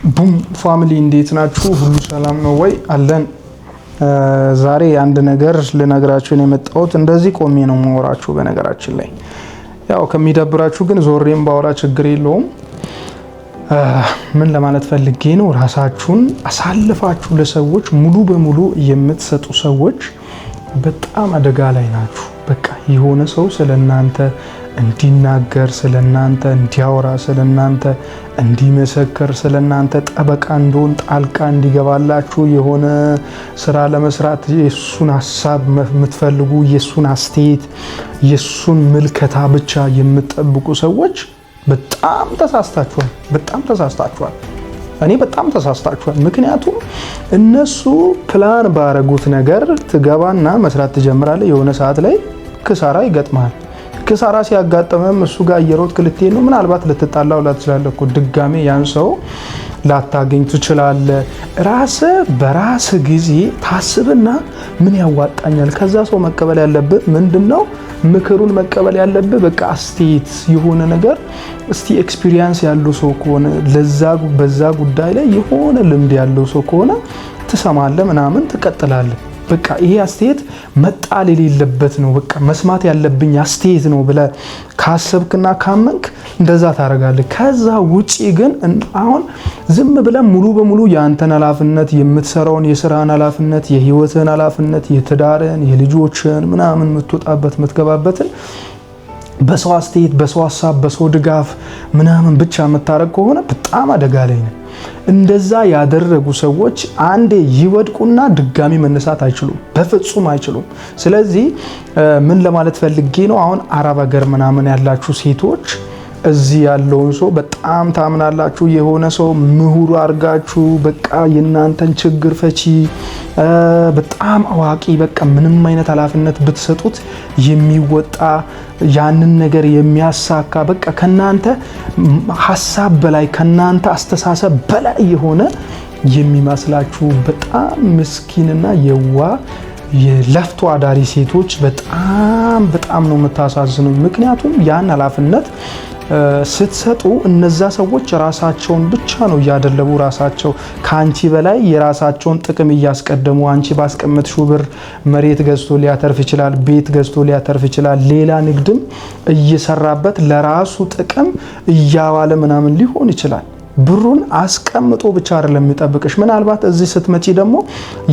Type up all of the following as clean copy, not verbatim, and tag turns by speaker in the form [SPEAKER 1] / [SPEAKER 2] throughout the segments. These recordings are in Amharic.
[SPEAKER 1] ቡም ፋሚሊ እንዴት ናችሁ? ሁሉ ሰላም ነው ወይ? አለን። ዛሬ አንድ ነገር ልነግራችሁ ነው የመጣሁት። እንደዚህ ቆሜ ነው ማወራችሁ። በነገራችን ላይ ያው ከሚደብራችሁ ግን ዞሬም ባወራ ችግር የለውም። ምን ለማለት ፈልጌ ነው፣ ራሳችሁን አሳልፋችሁ ለሰዎች ሙሉ በሙሉ የምትሰጡ ሰዎች በጣም አደጋ ላይ ናችሁ። በቃ የሆነ ሰው ስለናንተ እንዲናገር፣ ስለናንተ እንዲያወራ፣ ስለናንተ እንዲመሰክር፣ ስለናንተ ጠበቃ እንደሆን ጣልቃ እንዲገባላችሁ የሆነ ስራ ለመስራት የሱን ሀሳብ የምትፈልጉ የሱን አስተያየት የሱን ምልከታ ብቻ የምትጠብቁ ሰዎች በጣም ተሳስታችኋል። በጣም ተሳስታችኋል። እኔ በጣም ተሳስታችኋል። ምክንያቱም እነሱ ፕላን ባረጉት ነገር ትገባና መስራት ትጀምራለህ። የሆነ ሰዓት ላይ ክሳራ ይገጥማል። ክሳራ ሲያጋጥመም እሱ ጋር እየሮጥክ ልትሄድ ነው። ምናልባት ልትጣላው ትችላለህ እኮ ድጋሜ ያን ሰው ላታገኝ ትችላለህ። ራስህ በራስህ ጊዜ ታስብና ምን ያዋጣኛል፣ ከዛ ሰው መቀበል ያለብህ ምንድነው? ምክሩን መቀበል ያለብህ በቃ አስተያየት የሆነ ነገር እስቲ ኤክስፒሪየንስ ያለው ሰው ከሆነ በዛ ጉዳይ ላይ የሆነ ልምድ ያለው ሰው ከሆነ ትሰማለህ፣ ምናምን ትቀጥላለህ። በቃ ይሄ አስተያየት መጣል የሌለበት ነው፣ በቃ መስማት ያለብኝ አስተያየት ነው ብለህ ካሰብክና ካመንክ እንደዛ ታደርጋለህ። ከዛ ውጪ ግን አሁን ዝም ብለህ ሙሉ በሙሉ የአንተን ኃላፊነት የምትሰራውን የስራን ኃላፊነት የህይወትን ኃላፊነት የትዳርን የልጆችን ምናምን የምትወጣበት የምትገባበትን በሰው አስተያየት በሰው ሀሳብ በሰው ድጋፍ ምናምን ብቻ የምታደርግ ከሆነ በጣም አደጋ ላይ ነው። እንደዛ ያደረጉ ሰዎች አንዴ ይወድቁና ድጋሚ መነሳት አይችሉም፣ በፍጹም አይችሉም። ስለዚህ ምን ለማለት ፈልጌ ነው፣ አሁን አረብ ሀገር ምናምን ያላችሁ ሴቶች እዚህ ያለውን ሰው በጣም ታምናላችሁ። የሆነ ሰው ምሁር አድርጋችሁ በቃ የእናንተን ችግር ፈቺ በጣም አዋቂ በቃ ምንም አይነት ኃላፊነት ብትሰጡት የሚወጣ ያንን ነገር የሚያሳካ በቃ ከናንተ ሀሳብ በላይ ከናንተ አስተሳሰብ በላይ የሆነ የሚመስላችሁ በጣም ምስኪንና የዋ የለፍቶ አዳሪ ሴቶች በጣም ነው የምታሳዝኑ። ምክንያቱም ያን ኃላፊነት ስትሰጡ እነዛ ሰዎች ራሳቸውን ብቻ ነው እያደለቡ ራሳቸው ከአንቺ በላይ የራሳቸውን ጥቅም እያስቀደሙ አንቺ ባስቀመጥሽው ብር መሬት ገዝቶ ሊያተርፍ ይችላል፣ ቤት ገዝቶ ሊያተርፍ ይችላል፣ ሌላ ንግድም እየሰራበት ለራሱ ጥቅም እያዋለ ምናምን ሊሆን ይችላል። ብሩን አስቀምጦ ብቻ አይደለም የሚጠብቅሽ። ምናልባት እዚህ ስትመጪ ደግሞ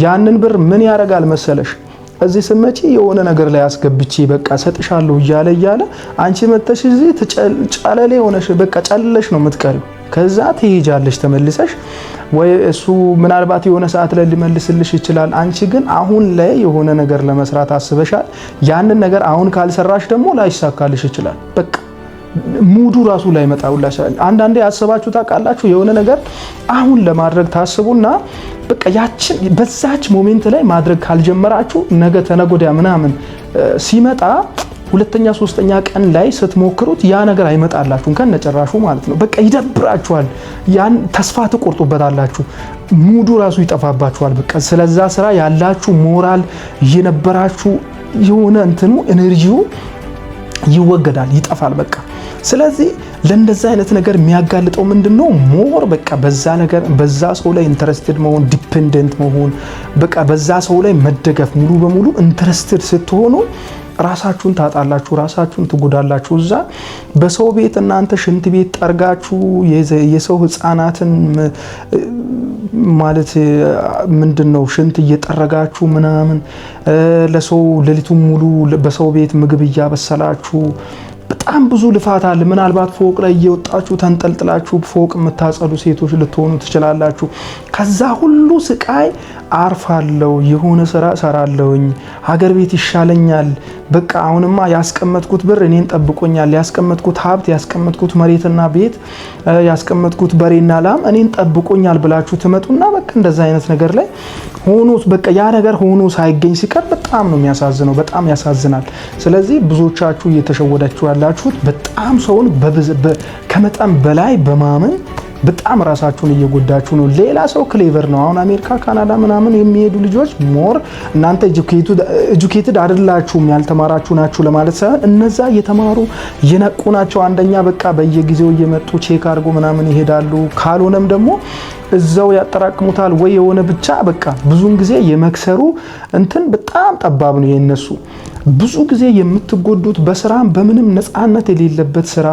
[SPEAKER 1] ያንን ብር ምን ያደርጋል መሰለሽ፣ እዚህ ስትመጪ የሆነ ነገር ላይ አስገብቼ በቃ ሰጥሻለሁ እያለ አንቺ መተሽ እዚህ ጨለሌ ሆነሽ በቃ ጨልለሽ ነው የምትቀሪው። ከዛ ትሄጃለሽ ተመልሰሽ፣ ወይ እሱ ምናልባት የሆነ ሰዓት ላይ ሊመልስልሽ ይችላል። አንቺ ግን አሁን ላይ የሆነ ነገር ለመስራት አስበሻል። ያንን ነገር አሁን ካልሰራሽ ደግሞ ላይሳካልሽ ይችላል። በቃ ሙዱ ራሱ ላይ መጣውላሻል። አንዳንዴ ያሰባችሁ ታውቃላችሁ፣ የሆነ ነገር አሁን ለማድረግ ታስቡና በቃ ያችን በዛች ሞሜንት ላይ ማድረግ ካልጀመራችሁ ነገ ተነጎዳ ምናምን ሲመጣ ሁለተኛ ሶስተኛ ቀን ላይ ስትሞክሩት ያ ነገር አይመጣላችሁም ከነጨራሹ ማለት ነው። በቃ ይደብራችኋል፣ ያን ተስፋ ትቆርጡበታላችሁ፣ ሙዱ ራሱ ይጠፋባችኋል። በቃ ስለዛ ስራ ያላችሁ ሞራል የነበራችሁ የሆነ እንትኑ ኤነርጂው ይወገዳል፣ ይጠፋል በቃ። ስለዚህ ለእንደዛ አይነት ነገር የሚያጋልጠው ምንድነው? ሞር በቃ በዛ ነገር በዛ ሰው ላይ ኢንተረስትድ መሆን፣ ዲፔንደንት መሆን፣ በቃ በዛ ሰው ላይ መደገፍ። ሙሉ በሙሉ ኢንተረስትድ ስትሆኑ ራሳችሁን ታጣላችሁ፣ ራሳችሁን ትጎዳላችሁ። እዛ በሰው ቤት እናንተ ሽንት ቤት ጠርጋችሁ የሰው ህፃናትን ማለት ምንድነው ሽንት እየጠረጋችሁ ምናምን ለሰው ሌሊቱን ሙሉ በሰው ቤት ምግብ እያበሰላችሁ በጣም ብዙ ልፋት አለ። ምናልባት ፎቅ ላይ እየወጣችሁ ተንጠልጥላችሁ ፎቅ የምታጸዱ ሴቶች ልትሆኑ ትችላላችሁ። ከዛ ሁሉ ስቃይ አርፋለሁ፣ የሆነ ስራ ሰራለሁኝ፣ ሀገር ቤት ይሻለኛል፣ በቃ አሁንማ ያስቀመጥኩት ብር እኔን ጠብቆኛል፣ ያስቀመጥኩት ሀብት ያስቀመጥኩት መሬትና ቤት ያስቀመጥኩት በሬና ላም እኔን ጠብቆኛል ብላችሁ ትመጡና በቃ እንደዛ አይነት ነገር ላይ ሆኖ በቃ ያ ነገር ሆኖ ሳይገኝ ሲቀር በጣም ነው የሚያሳዝነው፣ በጣም ያሳዝናል። ስለዚህ ብዙዎቻችሁ እየተሸወዳችሁ ያላችሁት በጣም ሰውን ከመጠን በላይ በማመን በጣም ራሳችሁን እየጎዳችሁ ነው። ሌላ ሰው ክሌቨር ነው። አሁን አሜሪካ፣ ካናዳ ምናምን የሚሄዱ ልጆች ሞር እናንተ ኤጁኬትድ አይደላችሁም ያልተማራችሁ ናችሁ ለማለት ሳይሆን እነዛ የተማሩ የነቁ ናቸው። አንደኛ በቃ በየጊዜው እየመጡ ቼክ አድርጎ ምናምን ይሄዳሉ። ካልሆነም ደግሞ እዛው ያጠራቅሙታል ወይ የሆነ ብቻ በቃ ብዙን ጊዜ የመክሰሩ እንትን በጣም ጠባብ ነው የነሱ። ብዙ ጊዜ የምትጎዱት በስራም በምንም ነፃነት የሌለበት ስራ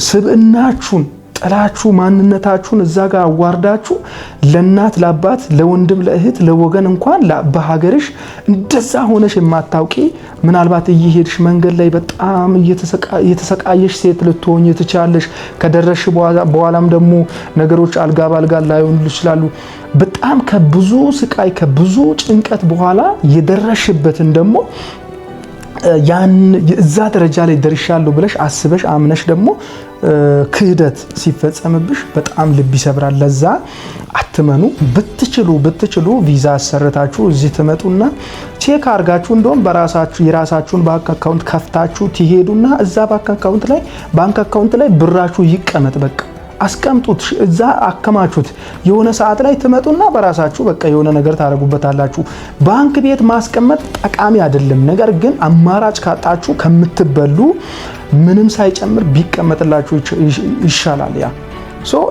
[SPEAKER 1] ስብዕናችሁን ጥላችሁ ማንነታችሁን እዛ ጋር አዋርዳችሁ ለእናት ለአባት ለወንድም ለእህት ለወገን እንኳን በሀገርሽ እንደዛ ሆነሽ የማታውቂ ምናልባት እየሄድሽ መንገድ ላይ በጣም እየተሰቃየሽ ሴት ልትሆኚ ትችላለሽ። ከደረስሽ በኋላም ደግሞ ነገሮች አልጋ ባልጋ ላይሆኑ ይችላሉ። በጣም ከብዙ ስቃይ ከብዙ ጭንቀት በኋላ የደረስሽበትን ደግሞ ያን እዛ ደረጃ ላይ ደርሻለሁ ብለሽ አስበሽ አምነሽ ደግሞ ክህደት ሲፈጸምብሽ በጣም ልብ ይሰብራል። ለዛ አትመኑ። ብትችሉ ቪዛ አሰርታችሁ እዚህ ትመጡና ቼክ አርጋችሁ እንደውም በራሳችሁ የራሳችሁን ባንክ አካውንት ከፍታችሁ ትሄዱና እዛ ባንክ አካውንት ላይ ብራችሁ ይቀመጥ። በቃ አስቀምጡት፣ እዛ አከማቹት። የሆነ ሰዓት ላይ ትመጡና በራሳችሁ በቃ የሆነ ነገር ታደርጉበታላችሁ። ባንክ ቤት ማስቀመጥ ጠቃሚ አይደለም። ነገር ግን አማራጭ ካጣችሁ ከምትበሉ ምንም ሳይጨምር ቢቀመጥላችሁ ይሻላል። ያ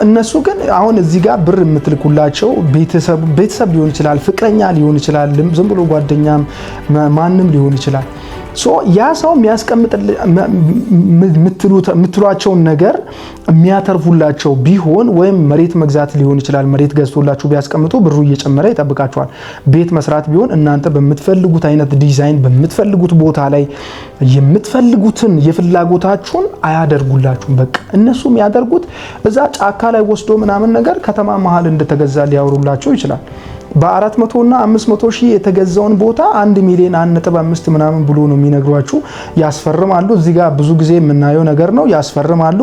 [SPEAKER 1] እነሱ ግን አሁን እዚህ ጋር ብር የምትልኩላቸው ቤተሰብ ሊሆን ይችላል፣ ፍቅረኛ ሊሆን ይችላል፣ ዝም ብሎ ጓደኛም ማንም ሊሆን ይችላል። ያ ሰው የምትሏቸውን ነገር የሚያተርፉላቸው ቢሆን ወይም መሬት መግዛት ሊሆን ይችላል። መሬት ገዝቶላችሁ ቢያስቀምጡ ብሩ እየጨመረ ይጠብቃችኋል። ቤት መስራት ቢሆን እናንተ በምትፈልጉት አይነት ዲዛይን በምትፈልጉት ቦታ ላይ የምትፈልጉትን የፍላጎታችሁን አያደርጉላችሁም። በቃ እነሱ የሚያደርጉት እዛ ጫካ ላይ ወስዶ ምናምን ነገር ከተማ መሀል እንደተገዛ ሊያወሩላቸው ይችላል። በ400 እና 500 ሺህ የተገዛውን ቦታ 1 ሚሊዮን 1.5 ምናምን ብሎ ነው የሚነግሯችሁ። ያስፈርማሉ። እዚህ ጋር ብዙ ጊዜ የምናየው ነገር ነው። ያስፈርማሉ።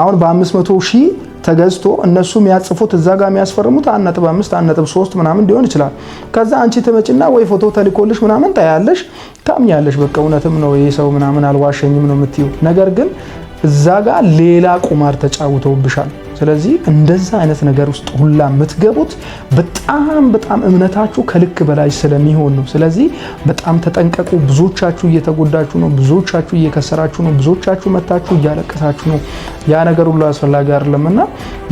[SPEAKER 1] አሁን በ500 ሺህ ተገዝቶ እነሱ የሚያጽፉት እዛ ጋር የሚያስፈርሙት 1.5 1.3 ምናምን ሊሆን ይችላል። ከዛ አንቺ ትመጪና ወይ ፎቶ ተልኮልሽ ምናምን ታያለሽ፣ ታምኛለሽ። በቃ እውነትም ነው ይሄ ሰው ምናምን አልዋሸኝም ነው የምትይው። ነገር ግን እዛ ጋር ሌላ ቁማር ተጫውተውብሻል። ስለዚህ እንደዛ አይነት ነገር ውስጥ ሁላ የምትገቡት በጣም እምነታችሁ ከልክ በላይ ስለሚሆን ነው። ስለዚህ በጣም ተጠንቀቁ። ብዙዎቻችሁ እየተጎዳችሁ ነው፣ ብዙዎቻችሁ እየከሰራችሁ ነው፣ ብዙዎቻችሁ መታችሁ እያለቀሳችሁ ነው። ያ ነገር ሁሉ አስፈላጊ አይደለምና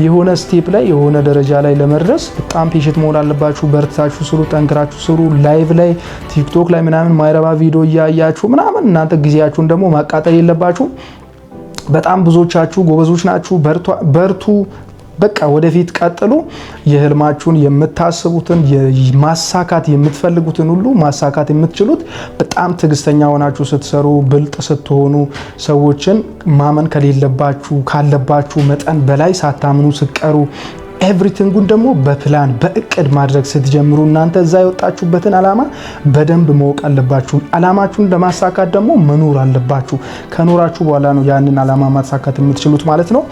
[SPEAKER 1] የሆነ ስቴፕ ላይ የሆነ ደረጃ ላይ ለመድረስ በጣም ፔሽንት መሆን አለባችሁ። በርታችሁ ስሩ፣ ጠንክራችሁ ስሩ። ላይቭ ላይ ቲክቶክ ላይ ምናምን ማይረባ ቪዲዮ እያያችሁ ምናምን እናንተ ጊዜያችሁን ደግሞ ማቃጠል የለባችሁ። በጣም ብዙዎቻችሁ ጎበዞች ናችሁ። በርቱ። በቃ ወደፊት ቀጥሉ። የህልማችሁን የምታስቡትን ማሳካት የምትፈልጉትን ሁሉ ማሳካት የምትችሉት በጣም ትዕግስተኛ ሆናችሁ ስትሰሩ፣ ብልጥ ስትሆኑ፣ ሰዎችን ማመን ካለባችሁ መጠን በላይ ሳታምኑ ስትቀሩ፣ ኤቭሪቲንጉን ደግሞ በፕላን በእቅድ ማድረግ ስትጀምሩ እናንተ እዛ የወጣችሁበትን አላማ በደንብ ማወቅ አለባችሁ። አላማችሁን ለማሳካት ደግሞ መኖር አለባችሁ። ከኖራችሁ በኋላ ነው ያንን አላማ ማሳካት የምትችሉት ማለት ነው።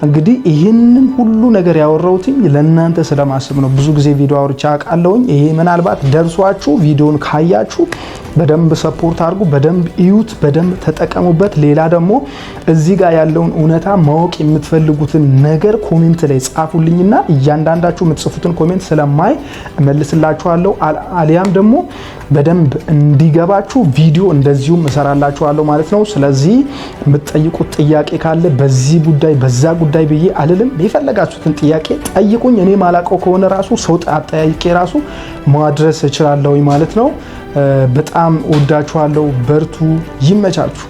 [SPEAKER 1] እንግዲህ ይህንን ሁሉ ነገር ያወራሁትኝ ለእናንተ ስለማስብ ነው። ብዙ ጊዜ ቪዲዮ አውርቼ አውቃለሁኝ። ይሄ ምናልባት ደርሷችሁ ቪዲዮን ካያችሁ በደንብ ሰፖርት አድርጉ፣ በደንብ እዩት፣ በደንብ ተጠቀሙበት። ሌላ ደግሞ እዚህ ጋር ያለውን እውነታ ማወቅ የምትፈልጉትን ነገር ኮሜንት ላይ ጻፉልኝና እያንዳንዳችሁ የምትጽፉትን ኮሜንት ስለማይ እመልስላችኋለሁ። አሊያም ደግሞ በደንብ እንዲገባችሁ ቪዲዮ እንደዚሁም እሰራላችኋለሁ ማለት ነው። ስለዚህ የምትጠይቁት ጥያቄ ካለ በዚህ ጉዳይ በዛ ጉዳይ ብዬ አልልም። የፈለጋችሁትን ጥያቄ ጠይቁኝ። እኔ ማላውቀው ከሆነ ራሱ ሰው አጠያይቄ ራሱ ማድረስ እችላለሁ ማለት ነው። በጣም ወዳችኋለሁ። በርቱ። ይመቻችሁ።